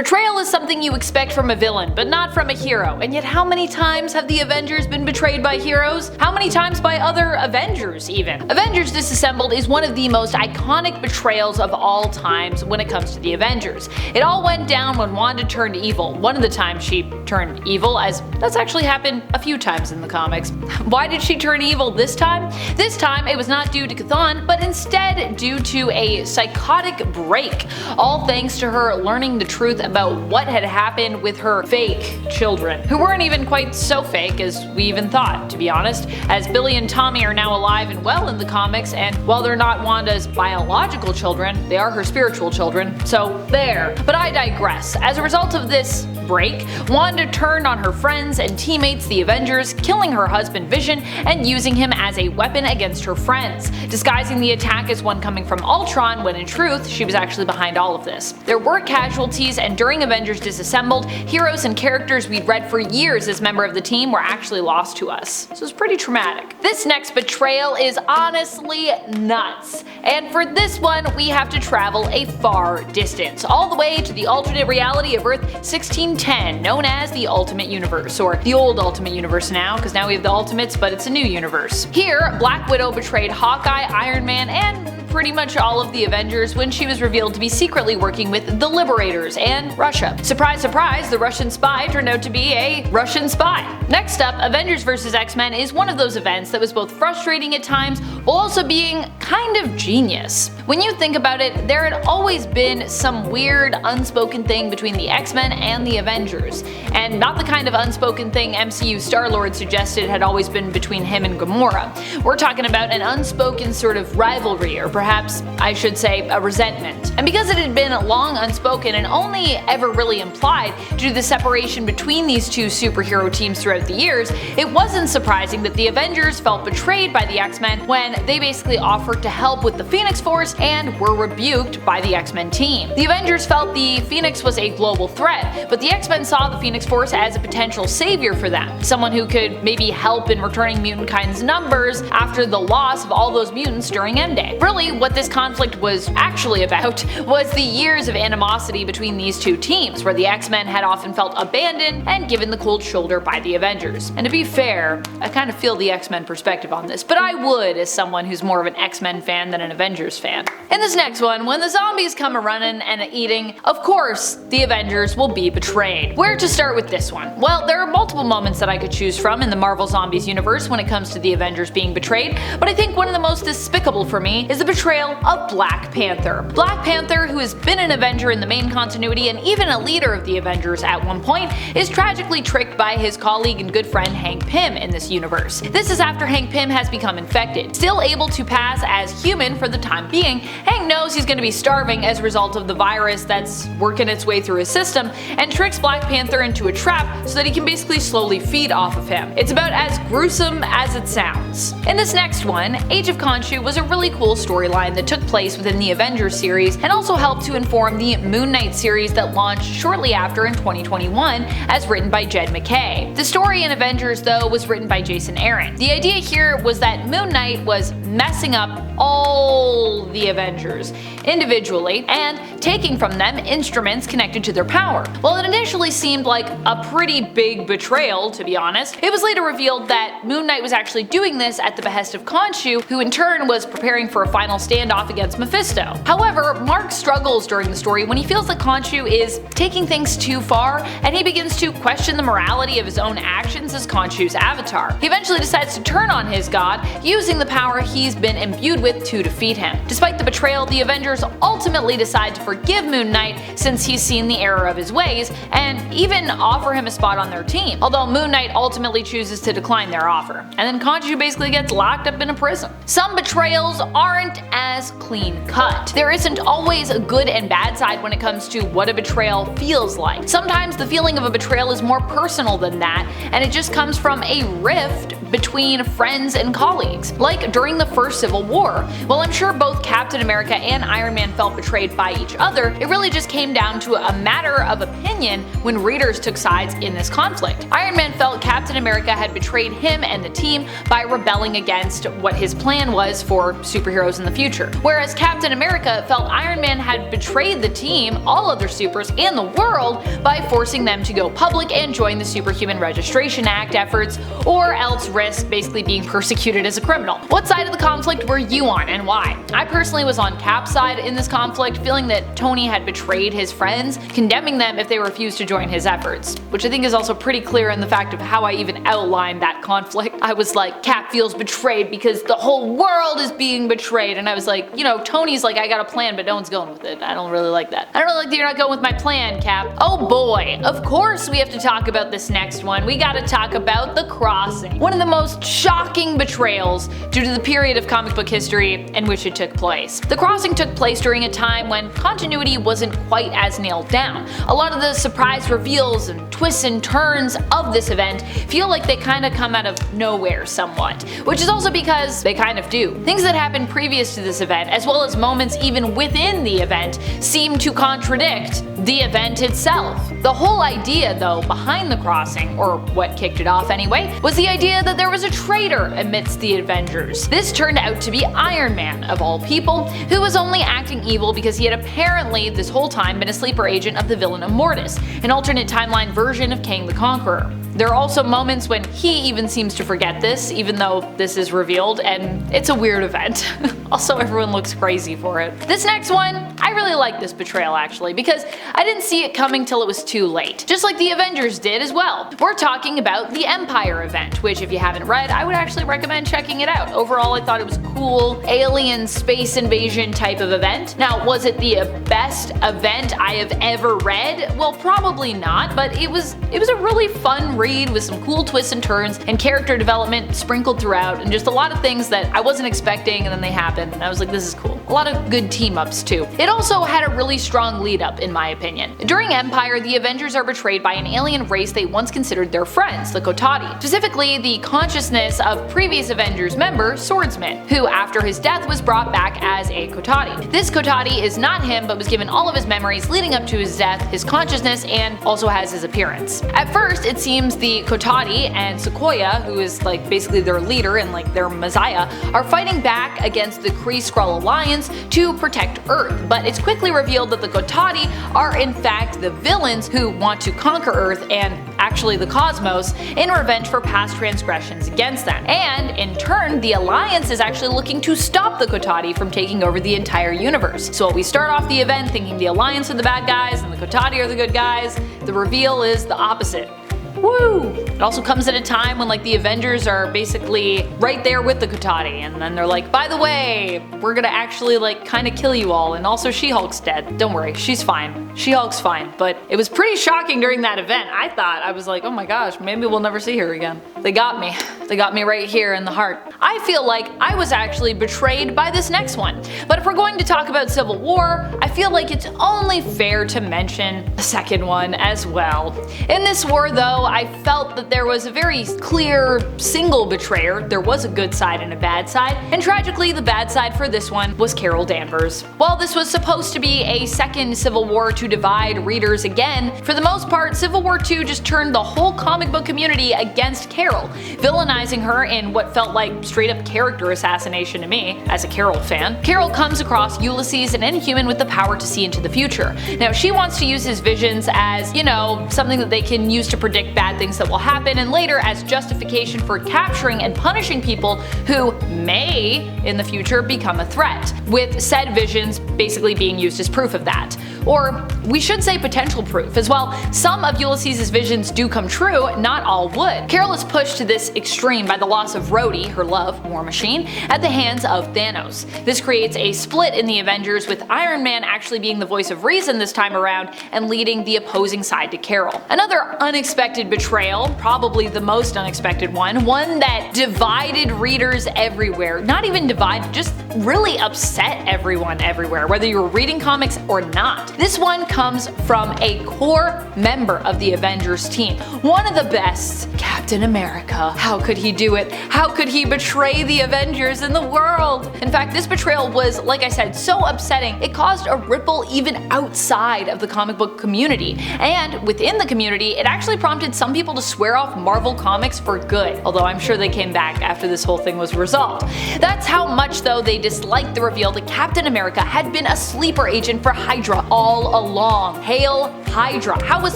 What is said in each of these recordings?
Betrayal is something you expect from a villain, but not from a hero, and yet how many times have the Avengers been betrayed by heroes? How many times by other Avengers even? Avengers Disassembled is one of the most iconic betrayals of all times when it comes to the Avengers. It all went down when Wanda turned evil. One of the times she turned evil, as that's actually happened a few times in the comics. Why did she turn evil this time? This time it was not due to Chthon, but instead due to a psychotic break, all thanks to her learning the truth about what had happened with her fake children, who weren't even quite so fake as we even thought, to be honest, as Billy and Tommy are now alive and well in the comics, and while they're not Wanda's biological children, they are her spiritual children, so there. But I digress. As a result of this break, Wanda turned on her friends and teammates, the Avengers, killing her husband Vision and using him as a weapon against her friends, disguising the attack as one coming from Ultron when in truth she was actually behind all of this. There were casualties, and during Avengers Disassembled, heroes and characters we'd read for years as member of the team were actually lost to us. So it's pretty traumatic. This next betrayal is honestly nuts, and for this one we have to travel a far distance, all the way to the alternate reality of Earth 1610, known as the Ultimate Universe, or the old Ultimate Universe now, because now we have the Ultimates, but it's a new universe. Here, Black Widow betrayed Hawkeye, Iron Man, and pretty much all of the Avengers when she was revealed to be secretly working with the Liberators and Russia. Surprise, surprise, the Russian spy turned out to be a Russian spy. Next up, Avengers vs. X-Men is one of those events that was both frustrating at times while also being kind of genius. When you think about it, there had always been some weird unspoken thing between the X-Men and the Avengers, and not the kind of unspoken thing MCU Star-Lord suggested had always been between him and Gamora. We're talking about an unspoken sort of rivalry, or perhaps I should say a resentment. And because it had been long unspoken and only ever really implied due to the separation between these two superhero teams throughout the years, it wasn't surprising that the Avengers felt betrayed by the X-Men when they basically offered to help with the Phoenix Force and were rebuked by the X-Men team. The Avengers felt the Phoenix was a global threat, but the X-Men saw the Phoenix Force as a potential savior for them, someone who could maybe help in returning mutant kind's numbers after the loss of all those mutants during Endgame. Really, what this conflict was actually about was the years of animosity between these two teams, where the X-Men had often felt abandoned and given the cold shoulder by the Avengers. And to be fair, I kind of feel the X-Men perspective on this, but I would as someone who's more of an X-Men fan than an Avengers fan. In this next one, when the zombies come a-running and a-eating, of course the Avengers will be betrayed. Where to start with this one? Well, there are multiple moments that I could choose from in the Marvel Zombies universe when it comes to the Avengers being betrayed, but I think one of the most despicable for me is the betrayal of Black Panther. Black Panther, who has been an Avenger in the main continuity and even a leader of the Avengers at one point, is tragically tricked by his colleague and good friend Hank Pym in this universe. This is after Hank Pym has become infected. Still able to pass as human for the time being, Hank knows he's going to be starving as a result of the virus that's working its way through his system, and tricks Black Panther into a trap so that he can basically slowly feed off of him. It's about as gruesome as it sounds. In this next one, Age of Khonshu was a really cool storyline that took place within the Avengers series and also helped to inform the Moon Knight series that launched shortly after in 2021 as written by Jed MacKay. The story in Avengers though was written by Jason Aaron. The idea here was that Moon Knight was messing up all the Avengers individually and taking from them instruments connected to their power. While it initially seemed like a pretty big betrayal, to be honest, it was later revealed that Moon Knight was actually doing this at the behest of Khonshu, who in turn was preparing for a final standoff against Mephisto. However, Mark struggles during the story when he feels that Khonshu is taking things too far, and he begins to question the morality of his own actions as Khonshu's avatar. He eventually decides to turn on his god, using the power he's been imbued with to defeat him. Despite the betrayal, the Avengers ultimately decide to forgive Moon Knight since he's seen the error of his ways, and even offer him a spot on their team, although Moon Knight ultimately chooses to decline their offer. And then Khonshu basically gets locked up in a prison. Some betrayals aren't as clean cut. There isn't always a good and bad side when it comes to what a betrayal feels like. Sometimes the feeling of a betrayal is more personal than that, and it just comes from a rift between friends and colleagues. Like during the first Civil War. While I'm sure both Captain America and Iron Man felt betrayed by each other, it really just came down to a matter of opinion when readers took sides in this conflict. Iron Man felt Captain America had betrayed him and the team by rebelling against what his plan was for superheroes in the future, whereas Captain America felt Iron Man had betrayed the team, all other supers, and the world by forcing them to go public and join the Superhuman Registration Act efforts, or else risk basically being persecuted as a criminal. What side of the conflict were you on and why? I personally was on Cap's side in this conflict, feeling that Tony had betrayed his friends, condemning them if they refused to join his efforts, which I think is also pretty clear in the fact of how I even outlined that conflict. I was like, Cap feels betrayed because the whole world is being betrayed, and I was like, you know, Tony's like, I got a plan but no one's going with it. I don't really like that. I don't really like that you're not going with my plan, Cap. Oh boy, of course we have to talk about this next one. We gotta talk about The Crossing. One of the most shocking betrayals due to the period of comic book history in which it took place. The Crossing took place during a time when continuity wasn't quite as nailed down. A lot of the surprise reveals and twists and turns of this event feel like they kinda come out of nowhere somewhat, which is also because they kind of do. Things that happened previous to this event, as well as moments even within the event, seem to contradict the event itself. The whole idea, though, behind The Crossing, or what kicked it off anyway, was the idea that there was a traitor amidst the Avengers. This turned out to be Iron Man, of all people, who was only acting evil because he had apparently this whole time been a sleeper agent of the villain Immortus, an alternate timeline version of Kang the Conqueror. There are also moments when he even seems to forget this, even though this is revealed, and it's a weird event. Also, everyone looks crazy for it. This next one, I really like this betrayal actually, because I didn't see it coming till it was too late. Just like the Avengers did as well. We're talking about the Empire event, which if you haven't read, I would actually recommend checking it out. Overall, I thought it was a cool, alien space invasion type of event. Now, was it the best event I have ever read? Well, probably not, but it was a really fun read with some cool twists and turns and character development sprinkled throughout, and just a lot of things that I wasn't expecting and then they happened, and I was like, this is cool. A lot of good team ups too. It also had a really strong lead up in my opinion. During Empire, the Avengers are betrayed by an alien race they once considered their friends, the Kotati. Specifically, the consciousness of previous Avengers member, Swordsman, who after his death was brought back as a Kotati. This Kotati is not him, but was given all of his memories leading up to his death, his consciousness, and also has his appearance. At first, it seems the Kotati and Sequoia, who is like basically their leader and like their messiah, are fighting back against the Kree-Skrull Alliance to protect Earth, but it's quickly revealed that the Kotati are in fact the villains who want to conquer Earth and actually the cosmos in revenge for past transgressions against them. And in turn, the Alliance is actually looking to stop the Kotati from taking over the entire universe. So we start off the event thinking the Alliance are the bad guys and the Kotati are the good guys. The reveal is the opposite. Woo! It also comes at a time when like the Avengers are basically right there with the Kotati, and then they're like, by the way, we're gonna actually like kinda kill you all, and also She-Hulk's dead. Don't worry, she's fine. She-Hulk's fine. But it was pretty shocking during that event. I was like, oh my gosh, maybe we'll never see her again. They got me. They got me right here in the heart. I feel like I was actually betrayed by this next one. But if we're going to talk about Civil War, I feel like it's only fair to mention the second one as well. In this war though, I felt that there was a very clear single betrayer. There was a good side and a bad side, and tragically the bad side for this one was Carol Danvers. While this was supposed to be a second Civil War to divide readers again, for the most part Civil War II just turned the whole comic book community against Carol, villainizing her in what felt like straight up character assassination to me, as a Carol fan. Carol comes across Ulysses, an Inhuman with the power to see into the future. Now she wants to use his visions as, you know, something that they can use to predict bad things that will happen, and later as justification for capturing and punishing people who may, in the future, become a threat, with said visions basically being used as proof of that. Or we should say potential proof, as while some of Ulysses' visions do come true, not all would. Carol is pushed to this extreme by the loss of Rhodey, her love, War Machine, at the hands of Thanos. This creates a split in the Avengers, with Iron Man actually being the voice of reason this time around and leading the opposing side to Carol. Another unexpected betrayal, probably the most unexpected one that divided readers everywhere. Not even divided, just really upset everyone everywhere, whether you were reading comics or not. This one comes from a core member of the Avengers team, one of the best, Captain America. How could he do it? How could he betray the Avengers and the world? In fact, this betrayal was, like I said, so upsetting, it caused a ripple even outside of the comic book community. And within the community, it actually prompted some people to swear off Marvel Comics for good, although I'm sure they came back after this whole thing was resolved. That's how much, though, they disliked the reveal that Captain America had been a sleeper agent for Hydra all along. Hail Hydra. How was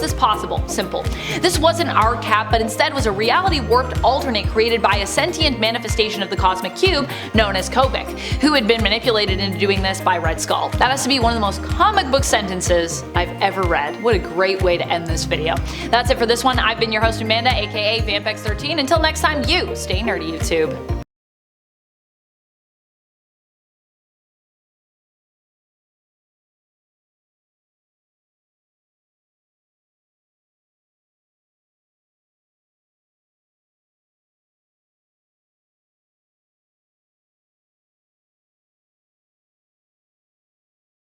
this possible? Simple. This wasn't our Cap, but instead was a reality-warped alternate created by a sentient manifestation of the cosmic cube known as Kobik, who had been manipulated into doing this by Red Skull. That has to be one of the most comic book sentences I've ever read. What a great way to end this video. That's it for this one. I've been your host Amanda, aka Vampex13. Until next time, you stay nerdy, YouTube.